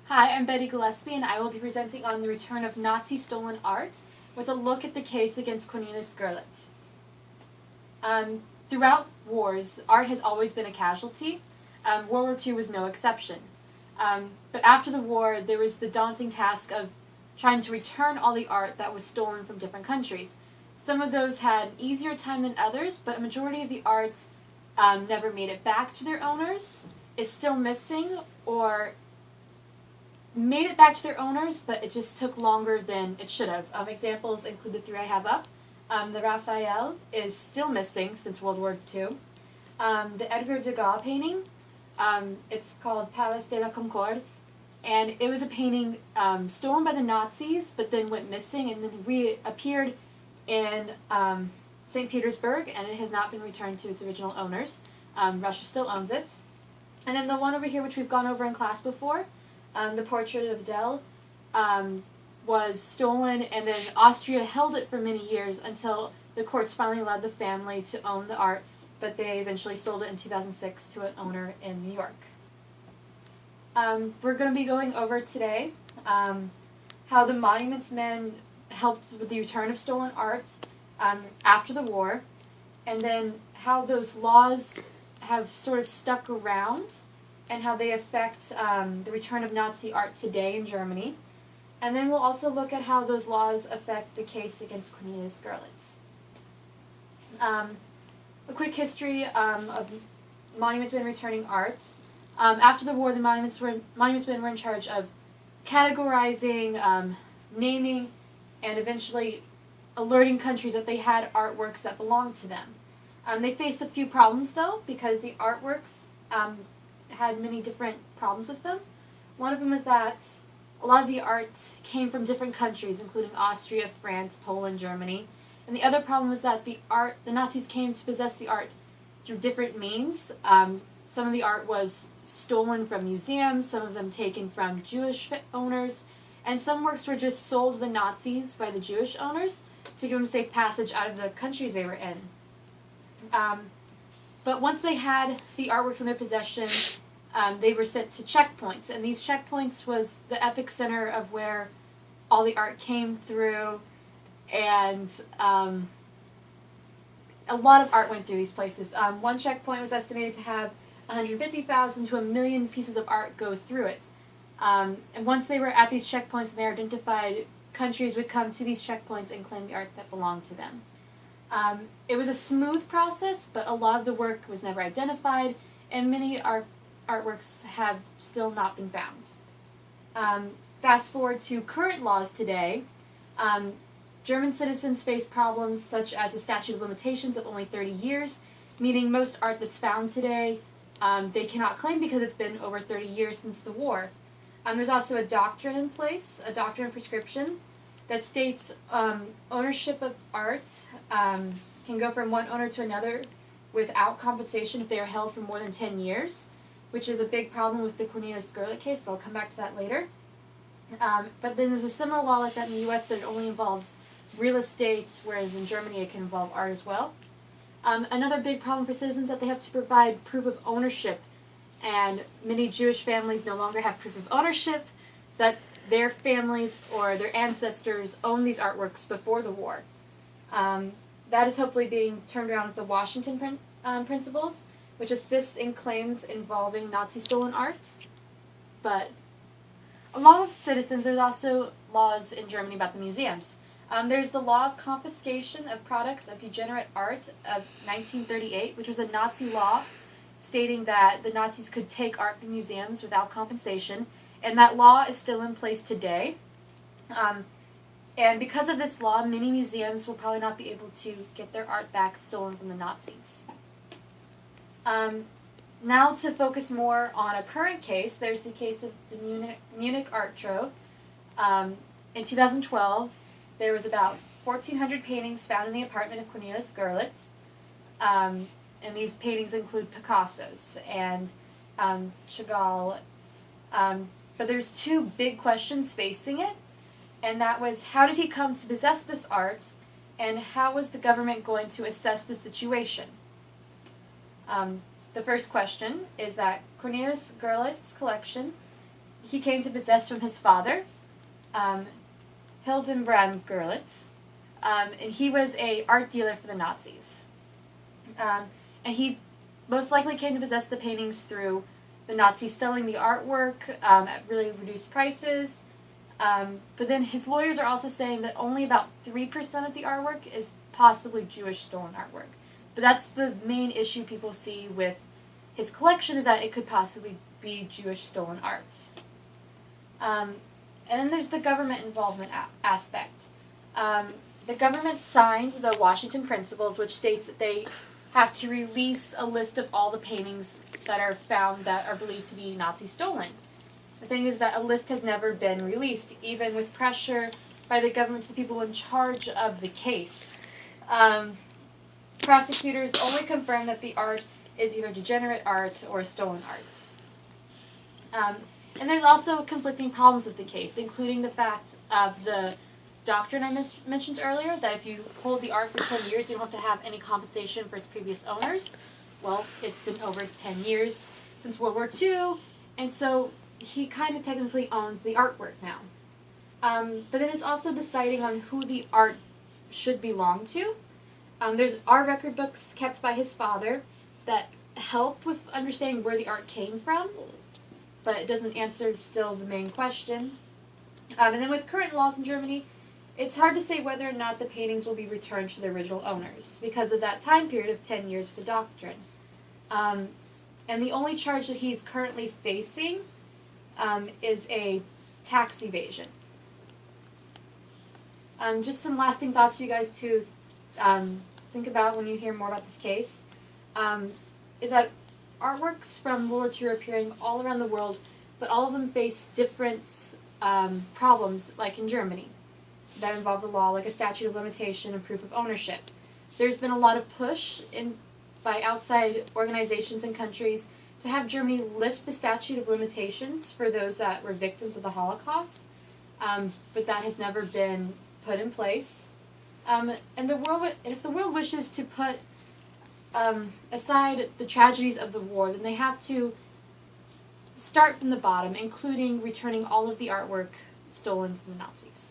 Hi, I'm Betty Gillespie, and I will be presenting on the return of Nazi-stolen art with a look at the case against Cornelis Gurlitt. Throughout wars, art has always been a casualty. World War II was no exception. But after the war, there was the daunting task of trying to return all the art that was stolen from different countries. Some of those had an easier time than others, but a majority of the art never made it back to their owners, is still missing, or made it back to their owners, but it just took longer than it should have. Examples include the three I have up. The Raphael is still missing since World War II. The Edgar Degas painting, it's called Palace de la Concorde, and it was a painting stolen by the Nazis, but then went missing and then reappeared in St. Petersburg, and it has not been returned to its original owners. Russia still owns it. And then the one over here, which we've gone over in class before, the portrait of Adele, was stolen, and then Austria held it for many years until the courts finally allowed the family to own the art, but they eventually sold it in 2006 to an owner in New York. We're going to be going over today how the monuments men helped with the return of stolen art after the war, and then how those laws have sort of stuck around and how they affect the return of Nazi art today in Germany. And then we'll also look at how those laws affect the case against Cornelis Gurlitt. A quick history of monuments men returning art. After the war, the monuments men were in charge of categorizing, naming, and eventually alerting countries that they had artworks that belonged to them. They faced a few problems, though, because the artworks had many different problems with them. One of them is that a lot of the art came from different countries, including Austria, France, Poland, Germany. And the other problem is that the Nazis came to possess the art through different means. Some of the art was stolen from museums, some of them taken from Jewish owners, and some works were just sold to the Nazis by the Jewish owners to give them safe passage out of the countries they were in. But once they had the artworks in their possession, they were sent to checkpoints, and these checkpoints was the epicenter of where all the art came through, and a lot of art went through these places. One checkpoint was estimated to have 150,000 to 1 million pieces of art go through it. And once they were at these checkpoints and they were identified, countries would come to these checkpoints and claim the art that belonged to them. It was a smooth process, but a lot of the work was never identified, and many artworks have still not been found. Fast forward to current laws today. German citizens face problems such as a statute of limitations of only 30 years, meaning most art that's found today they cannot claim because it's been over 30 years since the war. There's also a doctrine in place, a doctrine of prescription, that states ownership of art can go from one owner to another without compensation if they are held for more than 10 years, which is a big problem with the Cornelis Gurlitt case, but I'll come back to that later. But then there's a similar law like that in the U.S., but it only involves real estate, whereas in Germany it can involve art as well. Another big problem for citizens is that they have to provide proof of ownership, and many Jewish families no longer have proof of ownership that their families or their ancestors owned these artworks before the war. That is hopefully being turned around with the Washington principles, which assist in claims involving Nazi-stolen art. But along with citizens, there's also laws in Germany about the museums. There's the law of confiscation of products of degenerate art of 1938, which was a Nazi law stating that the Nazis could take art from museums without compensation, and that law is still in place today. And because of this law, many museums will probably not be able to get their art back stolen from the Nazis. Now to focus more on a current case, there's the case of the Munich Art Trove. In 2012, there was about 1,400 paintings found in the apartment of Cornelis Gurlitt. And these paintings include Picasso's and Chagall. But there's two big questions facing it, and that was, how did he come to possess this art, and how was the government going to assess the situation? The first question is that Cornelis Gurlitt's collection he came to possess from his father, Hildenbrand Görlitz, and he was a art dealer for the Nazis. And he most likely came to possess the paintings through the Nazis selling the artwork at really reduced prices. But then his lawyers are also saying that only about 3% of the artwork is possibly Jewish stolen artwork. But that's the main issue people see with his collection, is that it could possibly be Jewish stolen art. And then there's the government involvement aspect. The government signed the Washington Principles, which states that they have to release a list of all the paintings that are found that are believed to be Nazi stolen. The thing is that a list has never been released, even with pressure by the government to the people in charge of the case. Prosecutors only confirm that the art is either degenerate art or stolen art. And there's also conflicting problems with the case, including the fact of the doctrine I mentioned earlier, that if you hold the art for 10 years, you don't have to have any compensation for its previous owners. Well, it's been over 10 years since World War II, and so he kind of technically owns the artwork now. But then it's also deciding on who the art should belong to. There's art record books kept by his father that help with understanding where the art came from, but it doesn't answer still the main question. And then with current laws in Germany, it's hard to say whether or not the paintings will be returned to their original owners because of that time period of 10 years for the doctrine. And the only charge that he's currently facing is a tax evasion. Just some lasting thoughts for you guys to think about when you hear more about this case, is that artworks from World War II are appearing all around the world, but all of them face different problems, like in Germany, that involve the law, like a statute of limitation and proof of ownership. There's been a lot of push by outside organizations and countries to have Germany lift the statute of limitations for those that were victims of the Holocaust, but that has never been put in place. And if the world wishes to put aside the tragedies of the war, then they have to start from the bottom, including returning all of the artwork stolen from the Nazis.